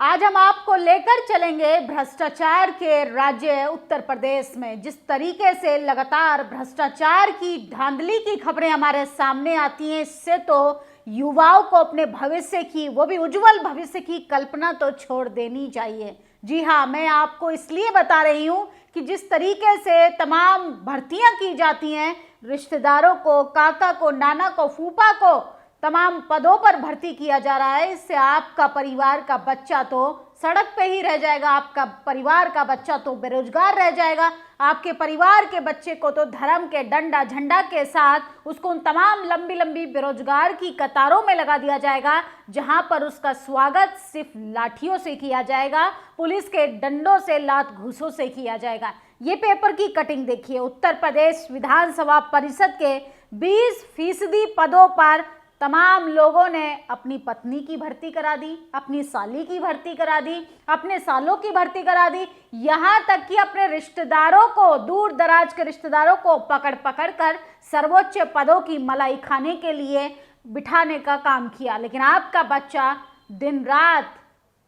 आज हम आपको लेकर चलेंगे भ्रष्टाचार के राज्य उत्तर प्रदेश में। जिस तरीके से लगातार भ्रष्टाचार की धांधली की खबरें हमारे सामने आती हैं, इससे तो युवाओं को अपने भविष्य की, वो भी उज्जवल भविष्य की कल्पना तो छोड़ देनी चाहिए। जी हाँ, मैं आपको इसलिए बता रही हूँ कि जिस तरीके से तमाम भर्तियां की जाती हैं, रिश्तेदारों को, काका को, नाना को, फूफा को तमाम पदों पर भर्ती किया जा रहा है, इससे आपका परिवार का बच्चा तो सड़क पे ही रह जाएगा, आपका परिवार का बच्चा तो बेरोजगार रह जाएगा। आपके परिवार के बच्चे को तो धर्म के डंडा झंडा के साथ उसको उन तमाम लंबी लंबी बेरोजगार की कतारों में लगा दिया जाएगा, जहां पर उसका स्वागत सिर्फ लाठियों से किया जाएगा, पुलिस के डंडों से, लात घूसों से किया जाएगा। ये पेपर की कटिंग देखिए। उत्तर प्रदेश विधानसभा परिषद के 20% पदों पर तमाम लोगों ने अपनी पत्नी की भर्ती करा दी, अपनी साली की भर्ती करा दी, अपने सालों की भर्ती करा दी, यहाँ तक कि अपने रिश्तेदारों को, दूर दराज के रिश्तेदारों को पकड़ पकड़ कर सर्वोच्च पदों की मलाई खाने के लिए बिठाने का काम किया। लेकिन आपका बच्चा दिन रात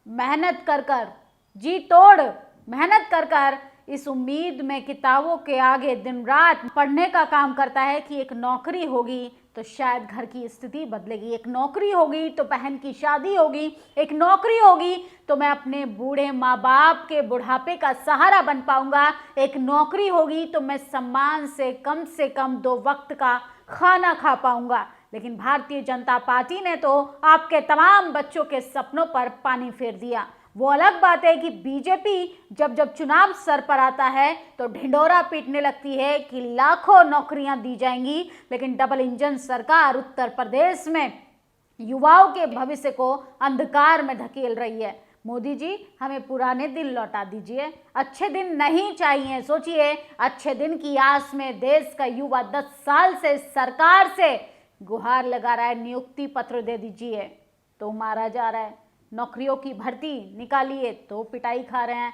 मेहनत कर कर, जी तोड़ मेहनत कर कर इस उम्मीद में किताबों के आगे दिन रात पढ़ने का काम करता है कि एक नौकरी होगी तो शायद घर की स्थिति बदलेगी, एक नौकरी होगी तो बहन की शादी होगी, एक नौकरी होगी तो मैं अपने बूढ़े माँ बाप के बुढ़ापे का सहारा बन पाऊंगा, एक नौकरी होगी तो मैं सम्मान से कम 2 वक्त का खाना खा पाऊंगा। लेकिन भारतीय जनता पार्टी ने तो आपके तमाम बच्चों के सपनों पर पानी फेर दिया। वो अलग बात है कि बीजेपी जब चुनाव सर पर आता है तो ढिंढोरा पीटने लगती है कि लाखों नौकरियां दी जाएंगी, लेकिन डबल इंजन सरकार उत्तर प्रदेश में युवाओं के भविष्य को अंधकार में धकेल रही है। मोदी जी, हमें पुराने दिन लौटा दीजिए, अच्छे दिन नहीं चाहिए। सोचिए, अच्छे दिन की आस में देश का युवा 10 साल से सरकार से गुहार लगा रहा है, नियुक्ति पत्र दे दीजिए तो मारा जा रहा है, नौकरियों की भर्ती निकालिए तो पिटाई खा रहे हैं।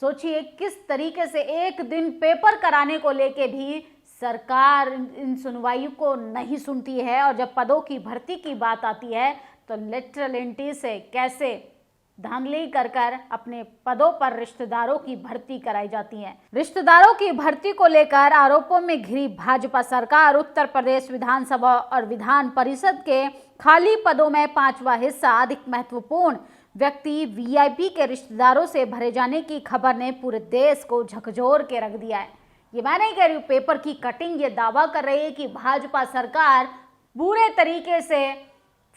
सोचिए किस तरीके से एक दिन पेपर कराने को लेके भी सरकार इन सुनवाई को नहीं सुनती है, और जब पदों की भर्ती की बात आती है तो लिटरल एंट्री से कैसे धांधली कर कर अपने पदों पर रिश्तेदारों की भर्ती कराई जाती है। रिश्तेदारों की भर्ती को लेकर आरोपों में घिरी भाजपा सरकार उत्तर प्रदेश विधानसभा और विधान परिषद के खाली पदों में 5वां हिस्सा अधिक महत्वपूर्ण व्यक्ति वीआईपी के रिश्तेदारों से भरे जाने की खबर ने पूरे देश को झकझोर के रख दिया है। ये मैं नहीं कह रही हूँ, पेपर की कटिंग ये दावा कर रही है कि भाजपा सरकार बुरे तरीके से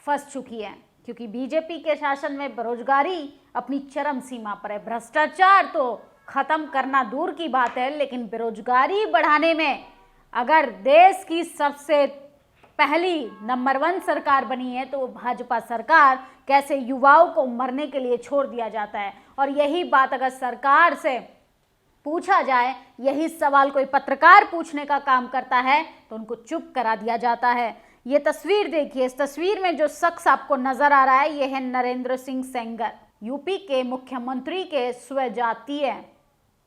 फंस चुकी है, क्योंकि बीजेपी के शासन में बेरोजगारी अपनी चरम सीमा पर है। भ्रष्टाचार तो खत्म करना दूर की बात है, लेकिन बेरोजगारी बढ़ाने में अगर देश की सबसे पहली नंबर 1 सरकार बनी है तो वो भाजपा सरकार, कैसे युवाओं को मरने के लिए छोड़ दिया जाता है। और यही बात अगर सरकार से पूछा जाए, यही सवाल कोई पत्रकार पूछने का काम करता है तो उनको चुप करा दिया जाता है। ये तस्वीर देखिए, इस तस्वीर में जो शख्स आपको नजर आ रहा है ये है नरेंद्र सिंह सेंगर, यूपी के मुख्यमंत्री के स्वजातीय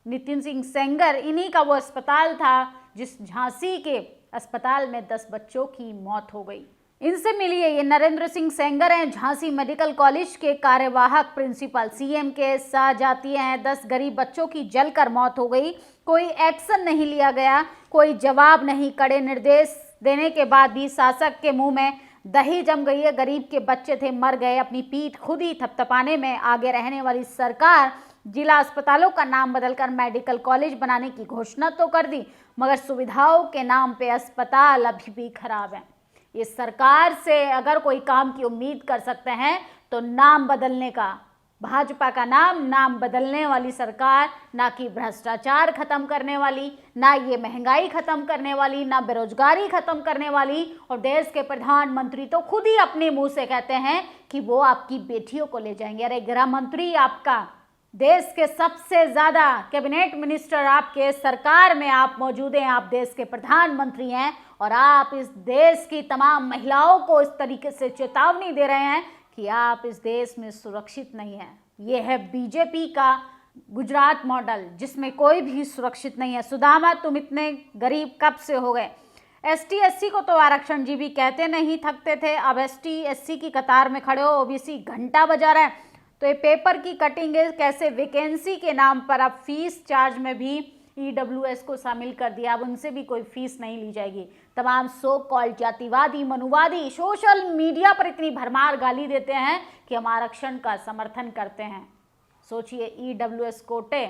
नितिन सिंह सेंगर। इन्हीं का वो अस्पताल था जिस झांसी के अस्पताल में 10 बच्चों की मौत हो गई। इनसे मिलिए, ये नरेंद्र सिंह सेंगर हैं, झांसी मेडिकल कॉलेज के कार्यवाहक प्रिंसिपल, सीएम के सहजातीय हैं। 10 गरीब बच्चों की जलकर मौत हो गई, कोई एक्शन नहीं लिया गया, कोई जवाब नहीं। कड़े निर्देश देने के बाद भी शासक के मुंह में दही जम गई है। गरीब के बच्चे थे, मर गए। अपनी पीठ खुद ही थपथपाने में आगे रहने वाली सरकार जिला अस्पतालों का नाम बदलकर मेडिकल कॉलेज बनाने की घोषणा तो कर दी, मगर सुविधाओं के नाम पे अस्पताल अभी भी खराब है। इस सरकार से अगर कोई काम की उम्मीद कर सकते हैं तो नाम बदलने का। भाजपा का नाम बदलने वाली सरकार, ना कि भ्रष्टाचार खत्म करने वाली, ना ये महंगाई खत्म करने वाली, ना बेरोजगारी खत्म करने वाली। और देश के प्रधानमंत्री तो खुद ही अपने मुंह से कहते हैं कि वो आपकी बेटियों को ले जाएंगे। अरे गृह मंत्री आपका, देश के सबसे ज्यादा कैबिनेट मिनिस्टर आपके सरकार में आप मौजूद हैं, आप देश के प्रधानमंत्री हैं, और आप इस देश की तमाम महिलाओं को इस तरीके से चेतावनी दे रहे हैं कि आप इस देश में सुरक्षित नहीं हैं। ये है बीजेपी का गुजरात मॉडल, जिसमें कोई भी सुरक्षित नहीं है। सुदामा, तुम इतने गरीब कब से हो गए? एसटी एससी को तो आरक्षण जी भी कहते नहीं थकते थे, अब एसटी एससी की कतार में खड़े हो, ओबीसी घंटा बजा रहे हैं। तो ये पेपर की कटिंग है, कैसे वैकेंसी के नाम पर अब फीस चार्ज में भी ईडब्ल्यूएस को शामिल कर दिया। अब उनसे भी कोई फीस नहीं ली जाएगी। तमाम सो कॉल्ड जातिवादी, मनुवादी सोशल मीडिया पर इतनी भरमार गाली देते हैं कि हम आरक्षण का समर्थन करते हैं। सोचिए, ईडब्ल्यूएस कोटे,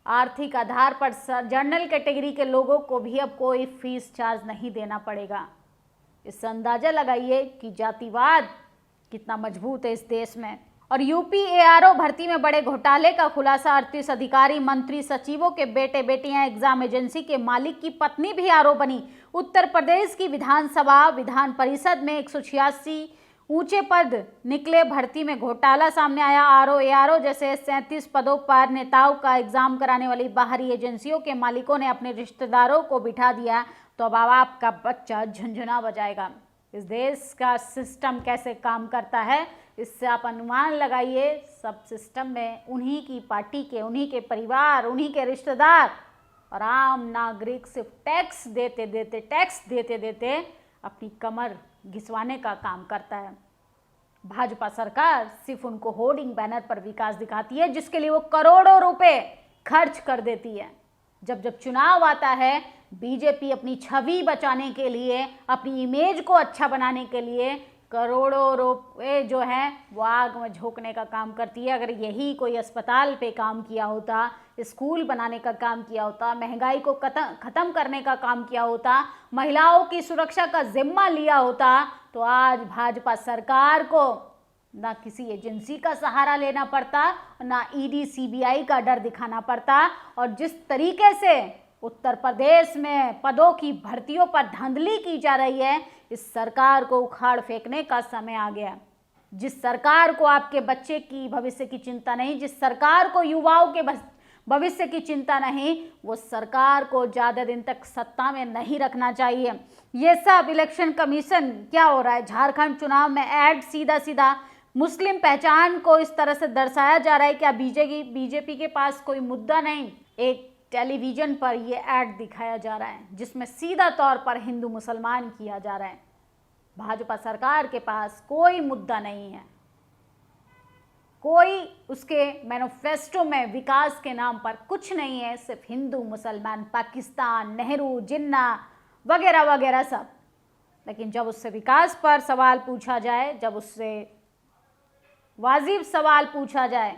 आर्थिक आधार पर जनरल कैटेगरी के लोगों को भी अब कोई फीस चार्ज नहीं देना पड़ेगा। इससे अंदाजा लगाइए कि जातिवाद कितना मजबूत है इस देश में। और यूपी एआरओ भर्ती में बड़े घोटाले का खुलासा। 38 अधिकारी, मंत्री, सचिवों के बेटे बेटियां, एग्जाम एजेंसी के मालिक की पत्नी भी आरोप बनी। उत्तर प्रदेश की विधानसभा विधान परिषद में 186 ऊंचे पद निकले। भर्ती में घोटाला सामने आया। आरओ एआरओ जैसे 37 पदों पर नेताओं का एग्जाम कराने वाली बाहरी एजेंसियों के मालिकों ने अपने रिश्तेदारों को बिठा दिया। तो अब आपका बच्चा झुनझुना बजाएगा। इस देश का सिस्टम कैसे काम करता है, इससे आप अनुमान लगाइए। सब सिस्टम में उन्हीं की पार्टी के, उन्हीं के परिवार, उन्हीं के रिश्तेदार और आम नागरिक सिर्फ टैक्स देते देते अपनी कमर घिसवाने का काम करता है। भाजपा सरकार सिर्फ उनको होर्डिंग बैनर पर विकास दिखाती है, जिसके लिए वो करोड़ों रुपए खर्च कर देती है। जब चुनाव आता है, बीजेपी अपनी छवि बचाने के लिए, अपनी इमेज को अच्छा बनाने के लिए करोड़ों रुपए जो है वो आग में झोंकने का काम करती है। अगर यही कोई अस्पताल पे काम किया होता, स्कूल बनाने का काम किया होता, महंगाई को खत्म करने का काम किया होता, महिलाओं की सुरक्षा का जिम्मा लिया होता, तो आज भाजपा सरकार को ना किसी एजेंसी का सहारा लेना पड़ता, ना ईडी सीबीआई का डर दिखाना पड़ता। और जिस तरीके से उत्तर प्रदेश में पदों की भर्तियों पर धांधली की जा रही है, इस सरकार को उखाड़ फेंकने का समय आ गया। जिस सरकार को आपके बच्चे की भविष्य की चिंता नहीं, जिस सरकार को युवाओं के भविष्य की चिंता नहीं, वो सरकार को ज़्यादा दिन तक सत्ता में नहीं रखना चाहिए। ये सब इलेक्शन कमीशन क्या हो रहा है, झारखंड चुनाव में ऐड सीधा मुस्लिम पहचान को इस तरह से दर्शाया जा रहा है। क्या बीजेपी के पास कोई मुद्दा नहीं? एक टेलीविजन पर ये ऐड दिखाया जा रहा है जिसमें सीधा तौर पर हिंदू मुसलमान किया जा रहा है। भाजपा सरकार के पास कोई मुद्दा नहीं है, कोई उसके मैनिफेस्टो में विकास के नाम पर कुछ नहीं है, सिर्फ हिंदू मुसलमान, पाकिस्तान, नेहरू, जिन्ना वगैरह वगैरह सब। लेकिन जब उससे विकास पर सवाल पूछा जाए, जब उससे वाजिब सवाल पूछा जाए,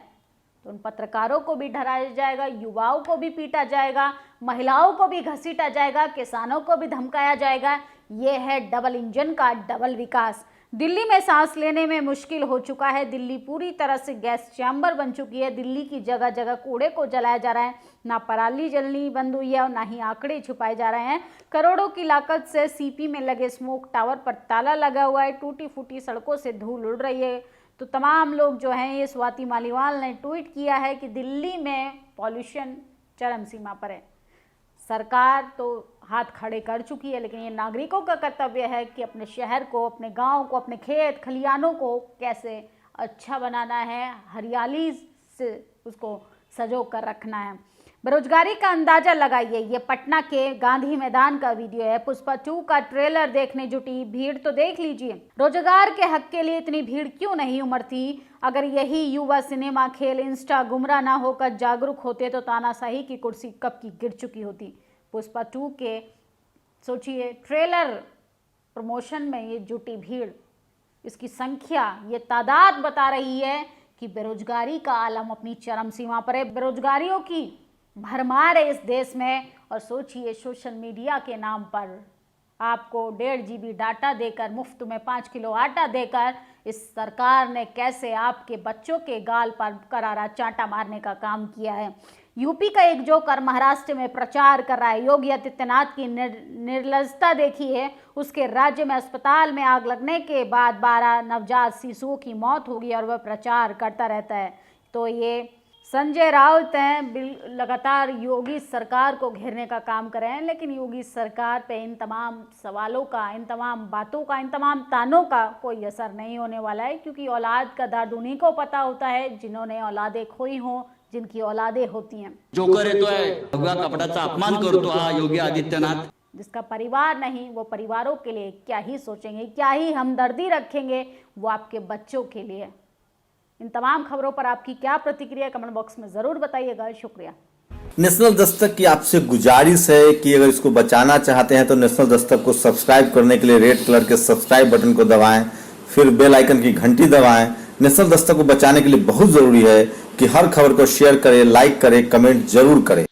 तो उन पत्रकारों को भी डराया जाएगा, युवाओं को भी पीटा जाएगा, महिलाओं को भी घसीटा जाएगा, किसानों को भी धमकाया जाएगा। ये है डबल इंजन का डबल विकास। दिल्ली में सांस लेने में मुश्किल हो चुका है। दिल्ली पूरी तरह से गैस चैम्बर बन चुकी है। दिल्ली की जगह जगह कूड़े को जलाया जा रहा है। ना पराली जलनी बंद हुई है और ना ही आंकड़े छुपाए जा रहे हैं। करोड़ों की लागत से सीपी में लगे स्मोक टावर पर ताला लगा हुआ है। टूटी फूटी सड़कों से धूल उड़ रही है। तो तमाम लोग जो हैं, ये स्वाति मालीवाल ने ट्वीट किया है कि दिल्ली में पॉल्यूशन चरम सीमा पर है। सरकार तो हाथ खड़े कर चुकी है, लेकिन ये नागरिकों का कर्तव्य है कि अपने शहर को, अपने गांव को, अपने खेत खलियानों को कैसे अच्छा बनाना है, हरियाली से उसको सजो कर रखना है। बेरोजगारी का अंदाजा लगाइए। ये पटना के गांधी मैदान का वीडियो है। पुष्पा 2 का ट्रेलर देखने जुटी भीड़ तो देख लीजिए। रोजगार के हक के लिए इतनी भीड़ क्यों नहीं उमड़ती? अगर यही युवा सिनेमा, खेल, इंस्टा गुमराह ना होकर जागरूक होते तो तानाशाही की कुर्सी कब की गिर चुकी होती। पुष्पा 2 के सोचिए ट्रेलर प्रमोशन में ये जुटी भीड़, इसकी संख्या, ये तादाद बता रही है कि बेरोजगारी का आलम अपनी चरम सीमा पर है। बेरोजगारियों की भरमार है इस देश में। और सोचिए, सोशल मीडिया के नाम पर आपको 1.5 GB डाटा देकर, मुफ्त में 5 किलो आटा देकर इस सरकार ने कैसे आपके बच्चों के गाल पर करारा चांटा मारने का काम किया है। यूपी का एक जोकर महाराष्ट्र में प्रचार कर रहा है। योगी आदित्यनाथ की निर्लजता देखिए। उसके राज्य में अस्पताल में आग लगने के बाद 12 नवजात शिशुओं की मौत होगी और वह प्रचार करता रहता है। तो ये संजय राउत हैं, लगातार योगी सरकार को घेरने का काम कर रहे हैं। लेकिन योगी सरकार पे इन तमाम सवालों का, इन तमाम बातों का, इन तमाम तानों का कोई असर नहीं होने वाला है, क्योंकि औलाद का दर्द उन्हीं को पता होता है जिन्होंने औलादें खोई हों, जिनकी औलादें होती हैं। जोकर येतोय, भगवा कपड्याचा अपमान करतो हा योगी आदित्यनाथ। जिसका परिवार नहीं, वो परिवारों के लिए क्या ही सोचेंगे, क्या ही हमदर्दी रखेंगे वो आपके बच्चों के लिए। इन तमाम खबरों पर आपकी क्या प्रतिक्रिया, कमेंट बॉक्स में जरूर बताइएगा। शुक्रिया। नेशनल दस्तक की आपसे गुजारिश है कि अगर इसको बचाना चाहते हैं तो नेशनल दस्तक को सब्सक्राइब करने के लिए रेड कलर के सब्सक्राइब बटन को दबाएं, फिर बेल आइकन की घंटी दबाएं। नेशनल दस्तक को बचाने के लिए बहुत जरूरी है कि हर खबर को शेयर करें, लाइक करें, कमेंट जरूर करें।